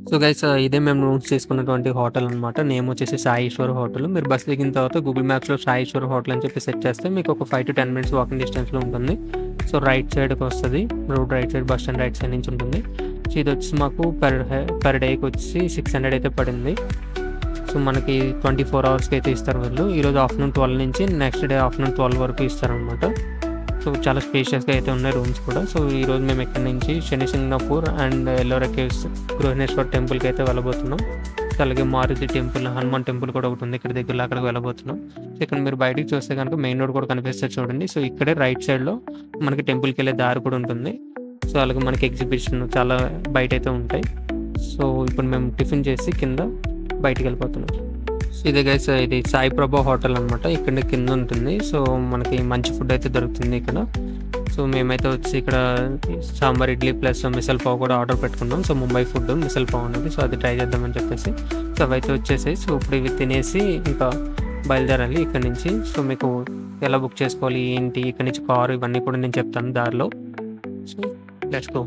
So guys ఇదే మేము rooms తీసుకున్నటువంటి హోటల్ అనమాట. నేమ్ వచ్చేసి సాయి ఈశ్వర్ హోటల్. మీరు బస్ దిగిన తర్వాత గూగుల్ మ్యాప్స్లో సాయి ఈశ్వర్ హోటల్ అని చెప్పి సెట్ చేస్తే మీకు ఒక 5 to 10 minutes వాకింగ్ డిస్టెన్స్లో ఉంటుంది. సో రైట్ సైడ్కి వస్తుంది, road right side, bus stand right side నుంచి ఉంటుంది. సో ఇది వచ్చి మాకు పర్ డేకి వచ్చి 600 అయితే పడింది. సో మనకి 24 hours అయితే ఇస్తారు వీళ్ళు. ఈరోజు ఆఫ్టర్నూన్ 12 నుంచి నెక్స్ట్ డే ఆఫ్టర్నూన్ 12 వరకు ఇస్తారనమాట. సో చాలా స్పేషియస్గా అయితే ఉన్నాయి రూమ్స్ కూడా. సో ఈరోజు మేము ఇక్కడ నుంచి శని సింగపూర్ అండ్ ఎల్లోరా కేవ్స్, గృహణేశ్వర్ టెంపుల్కి అయితే వెళ్ళబోతున్నాం. అలాగే మారుతి టెంపుల్, హనుమాన్ టెంపుల్ కూడా ఒకటి ఉంది ఇక్కడ దగ్గరలో, అక్కడికి వెళ్ళబోతున్నాం. సో ఇక్కడ మీరు బయటికి చూస్తే కనుక మెయిన్ రోడ్ కూడా కనిపిస్తుంది చూడండి. సో ఇక్కడే రైట్ సైడ్లో మనకి టెంపుల్కి వెళ్ళే దారి కూడా ఉంటుంది. సో అలాగే మనకి ఎగ్జిబిషన్ చాలా బయట అయితే ఉంటాయి. సో ఇప్పుడు మేము టిఫిన్ చేసి కింద బయటికి వెళ్ళిపోతున్నాం. ఇదే గైస్, ఇది సాయి ప్రభా హోటల్ అనమాట. ఇక్కడ కింద ఉంటుంది. సో మనకి మంచి ఫుడ్ అయితే దొరుకుతుంది ఇక్కడ. సో మేమైతే వచ్చి ఇక్కడ సాంబార్ ఇడ్లీ ప్లస్ మిసల్ పావ్ కూడా ఆర్డర్ పెట్టుకున్నాం. So Mumbai food missile pav అనేది, సో అది ట్రై చేద్దామని చెప్పేసి. సో అవైతే వచ్చేసాయి. సో ఇప్పుడు ఇవి తినేసి ఇంకా బయలుదేరాలి ఇక్కడ నుంచి. సో మీకు ఎలా బుక్ చేసుకోవాలి ఏంటి, ఇక్కడ నుంచి కారు, ఇవన్నీ కూడా నేను చెప్తాను దారిలో. So let's go.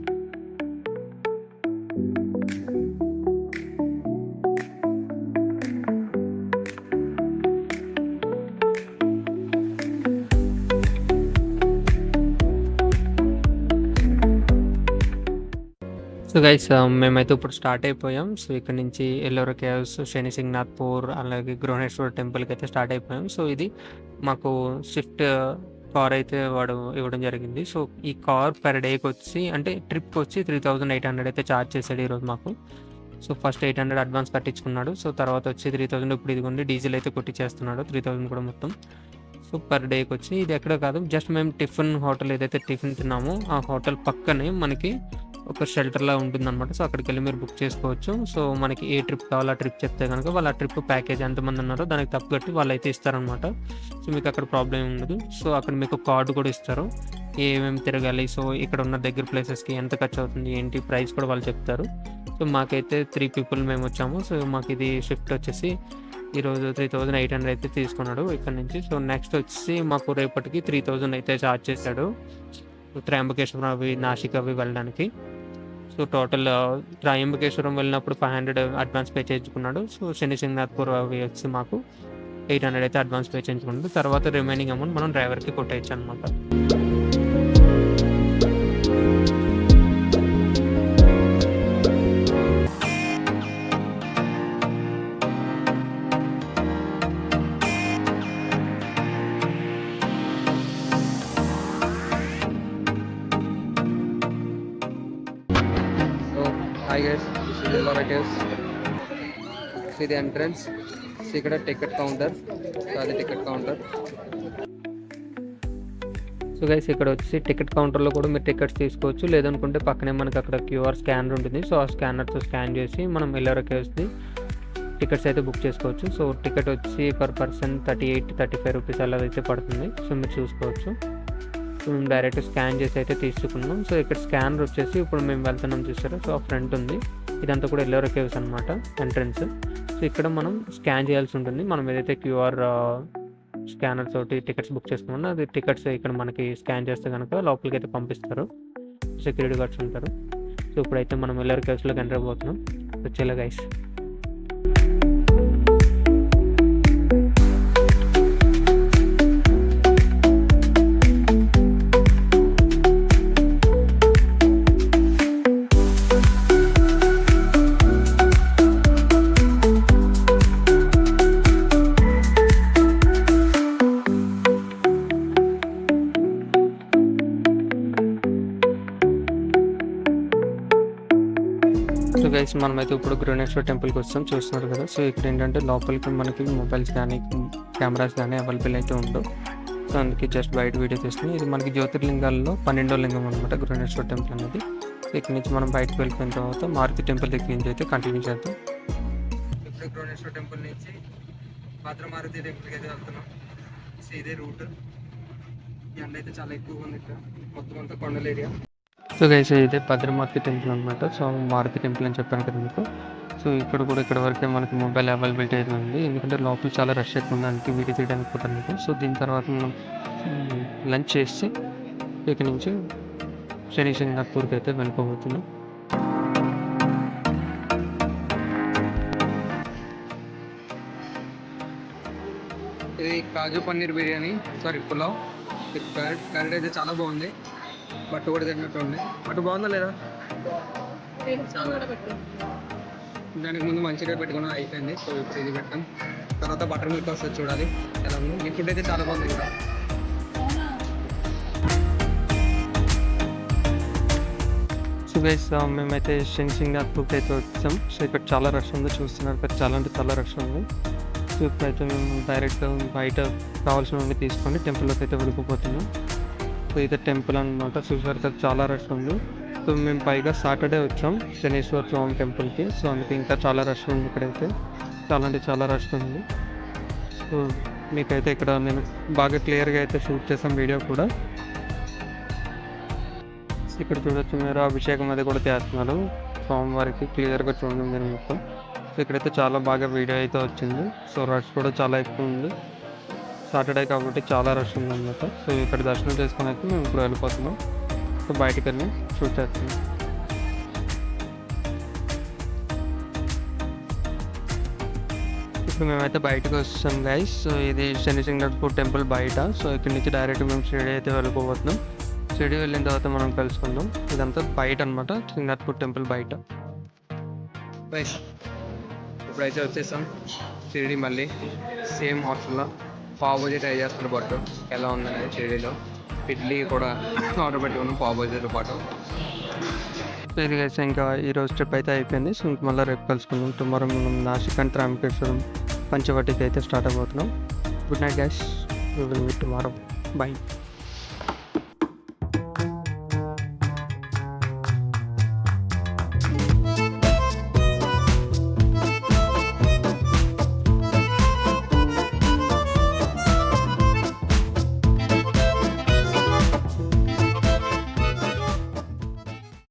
So guys మేమైతే ఇప్పుడు స్టార్ట్ అయిపోయాం. సో ఇక్కడ నుంచి ఎల్లోరా కేవ్స్, శని సింగ్నాథ్పూర్, అలాగే గృహణేశ్వర్ టెంపుల్కి అయితే స్టార్ట్ అయిపోయాం. సో ఇది మాకు స్విఫ్ట్ కార్ అయితే వాడు ఇవ్వడం జరిగింది. సో ఈ కార్ పర్ డేకి వచ్చి, అంటే ట్రిప్కి వచ్చి 3800 అయితే ఛార్జ్ చేశాడు ఈరోజు మాకు. సో ఫస్ట్ 800 అడ్వాన్స్ కట్టించుకున్నాడు. సో తర్వాత వచ్చి 3000 ఇప్పుడు ఇదిగోండి డీజిల్ అయితే కొట్టించేస్తున్నాడు, 3000 కూడా మొత్తం. సో పర్ డేకి వచ్చి ఇది ఎక్కడ కాదు, జస్ట్ మేము టిఫిన్ హోటల్ ఏదైతే టిఫిన్ తిన్నామో ఆ హోటల్ పక్కనే మనకి ఒక షెల్టర్లా ఉంటుంది అనమాట. సో అక్కడికి వెళ్ళి మీరు బుక్ చేసుకోవచ్చు. సో మనకి ఏ ట్రిప్ కావాలో ఆ ట్రిప్ చెప్తే కనుక వాళ్ళు ఆ ట్రిప్ ప్యాకేజ్ ఎంతమంది ఉన్నారో దానికి తగ్గట్టు వాళ్ళు అయితే ఇస్తారనమాట. సో మీకు అక్కడ ప్రాబ్లం ఏమి ఉండదు. సో అక్కడ మీకు కార్డు కూడా ఇస్తారు, ఏమేమి తిరగాలి, సో ఇక్కడ ఉన్న దగ్గర ప్లేసెస్కి ఎంత ఖర్చు అవుతుంది ఏంటి ప్రైస్ కూడా వాళ్ళు చెప్తారు. సో మాకైతే 3 people మేము వచ్చాము. సో మాకు ఇది షిఫ్ట్ వచ్చేసి ఈరోజు 3800 అయితే తీసుకున్నాడు ఇక్కడ నుంచి. సో నెక్స్ట్ వచ్చి మాకు రేపటికి 3000 అయితే ఛార్జ్ చేశాడు త్రయంబకేశ్వరం అవి, నాసిక్ అవి వెళ్ళడానికి. సో టోటల్ త్రయంబకేశ్వరం వెళ్ళినప్పుడు 500 అడ్వాన్స్ పే చేయించుకున్నాడు. సో శని సింగ్నాథ్పూర్ అవి వచ్చి మాకు 800 అయితే అడ్వాన్స్ పే చేయించుకున్నాడు. తర్వాత రిమైనింగ్ అమౌంట్ మనం డ్రైవర్కి కొట్టేయచ్చు అనమాట. Hi guys, this is Ellora Caves. See the entrance. See ఇక్కడ టికెట్ కౌంటర్. సో అది టికెట్ కౌంటర్. సో గైస్ ఇక్కడ వచ్చి టికెట్ కౌంటర్లో కూడా మీరు టికెట్స్ తీసుకోవచ్చు. లేదనుకుంటే పక్కనే మనకి అక్కడ QR స్కానర్ ఉంటుంది. సో ఆ స్కానర్తో స్కాన్ చేసి మనం ఎల్లోరా కేవ్స్ది టికెట్స్ అయితే బుక్ చేసుకోవచ్చు. సో టికెట్ వచ్చి పర్ పర్సన్ 38-35 రూపీస్ అలా అయితే పడుతుంది. సో మీరు చూసుకోవచ్చు. సో మేము డైరెక్ట్ స్కాన్ చేసి అయితే తీసుకున్నాం. సో ఇక్కడ స్కానర్ వచ్చేసి ఇప్పుడు మేము వెళ్తున్నాం చూసారా. సో ఆ ఫ్రంట్ ఉంది, ఇదంతా కూడా ఎల్లోరా కేవ్స్ అనమాట ఎంట్రన్స్. సో ఇక్కడ మనం స్కాన్ చేయాల్సి ఉంటుంది. మనం ఏదైతే QR స్కానర్ తోటి టికెట్స్ బుక్ చేసుకున్నామో అది టికెట్స్ ఇక్కడ మనకి స్కాన్ చేస్తే కనుక లోపలికి అయితే పంపిస్తారు, సెక్యూరిటీ గార్డ్స్ ఉంటారు. సో ఇప్పుడైతే మనం ఎల్లోరా కేవ్స్లోకి ఎంటర్ అయిపోతున్నాం. వచ్చేలా గైస్. సో గైస్ మనమైతే ఇప్పుడు గృహణేశ్వర్ టెంపుల్కి వస్తాం, చూస్తున్నారు కదా. సో ఇక్కడ ఏంటంటే లోపలికి మనకి మొబైల్స్ కానీ కెమెరాస్ కానీ అవైలబుల్ అయితే ఉండవు. సో అందుకే జస్ట్ బయట వీడియో తీస్తున్నాం. ఇది మనకి జ్యోతిర్లింగాల్లో 12వ లింగం అనమాట గృహణేశ్వర్ టెంపుల్ అనేది. సో ఇక్కడ నుంచి మనం బయటకు వెళ్ళిపోయిన తర్వాత మారుతి టెంపుల్ దగ్గర నుంచి అయితే కంటిన్యూ చేద్దాం. ఇప్పుడు గృహణేశ్వర్ టెంపుల్ నుంచి భద్రమారుతి టెంపుల్కి అయితే వెళ్తున్నాం. సో ఇదే రూట్. ఈ ఎండ అయితే చాలా ఎక్కువగా ఉంది ఇక్కడ, మొత్తం అంతా కొండల ఏరియా. సో గైస్ ఇదే భద్రమారుతి టెంపుల్ అనమాట. సో మారుతి టెంపుల్ అని చెప్పాను కదా మీకు. సో ఇక్కడ కూడా ఇక్కడ వరకే మనకి మొబైల్ అవైలబిలిటీ అయితే ఉంది, ఎందుకంటే లోపల చాలా రష్ ఎక్కువ ఉంది, అందుకే వీడియో తీయడానికి పోతాను మీకు. సో దీని తర్వాత మనం లంచ్ చేసి ఇక్కడ నుంచి శని సింగ్నాథ్పూర్కి అయితే వెళ్ళిపోతున్నాం. ఇది కాజు పన్నీర్ బిర్యానీ, సారీ పులావ్. కర్రీ అయితే చాలా బాగుంది. బట్టు కూడా తిన్నట్టు ఉంది. బట్టు బాగుందా లేదా? దానికి ముందు మంచిగా పెట్టుకుని అయిపోయింది. సో ఇప్పుడు ఇది పెట్టాం. తర్వాత బటర్ మిల్క్ వస్తుంది, చూడాలి ఎలా ఉంది. మీ ఫుడ్ అయితే చాలా బాగుంది ఇక్కడ. సో గైస్ మేమైతే శంషింగ్నాథ్కి అయితే వచ్చాం. సో ఇక్కడ చాలా రష్ ఉంది, చూస్తున్నారు ఇక్కడ చాలా అంటే చాలా రష్ ఉంది. సో ఇప్పుడైతే మేము డైరెక్ట్ బయట కావాల్సినవన్నీ తీసుకొని టెంపుల్లోకి అయితే వెళ్ళిపోతున్నాం. సో ఇది టెంపుల్ అనమాట. చూసారు కదా చాలా రష్ ఉంది. సో మేము పైగా సాటర్డే వచ్చాం శనీశ్వర స్వామి టెంపుల్కి. సో అందుకే ఇంకా చాలా రష్ ఉంది ఇక్కడైతే, చాలా అంటే చాలా రష్ ఉంది. సో మీకైతే ఇక్కడ నేను బాగా క్లియర్గా అయితే షూట్ చేసాం వీడియో కూడా. ఇక్కడ చూడొచ్చు మీరు అభిషేకం అది కూడా చేస్తున్నారు స్వామివారికి, క్లియర్గా చూడండి మీరు మొత్తం. సో ఇక్కడైతే చాలా బాగా వీడియో అయితే వచ్చింది. సో రష్ కూడా చాలా ఎక్కువ ఉంది, సాటర్డే కాబట్టి చాలా రష్ ఉంది అనమాట. సో ఇక్కడ దర్శనం చేసుకుని అయితే మేము ఇప్పుడు వెళ్ళిపోతున్నాం. సో బయటికి వెళ్ళి షూట్ చేస్తున్నాం. ఇప్పుడు మేమైతే బయటకు వస్తాం గైస్. సో ఇది శనిసింగనాథ్పూర్ టెంపుల్ బయట. సో ఇక్కడ నుంచి డైరెక్ట్ మేము షిరిడి అయితే వెళ్ళిపోతున్నాం. షిరిడి వెళ్ళిన తర్వాత మనం కలుసుకుందాం. ఇదంతా బయట అనమాట, సింగనాథ్పూర్ టెంపుల్ బయట. ఇప్పుడైతే వచ్చేసాం షిరిడి. మళ్ళీ సేమ్ హాస్టల్లో పావ్ బజీ ట్రై చేస్తున్న పాటు ఎలా ఉందనేది షిరిడిలో. ఇడ్లీ కూడా ఆర్డర్ పెట్టుకున్నాం పావ్ బజీతో పాటు. ఇది గైస్ ఇంకా ఈరోజు ట్రిప్ అయితే అయిపోయింది. సో ఇంక మళ్ళీ రేపు కలుసుకుందాం. టుమారో మనం నాసిక్ అండ్ రామేశ్వరం పంచవటికి అయితే స్టార్ట్ అయిపోతున్నాం. Good night guys, we will meet tomorrow. By.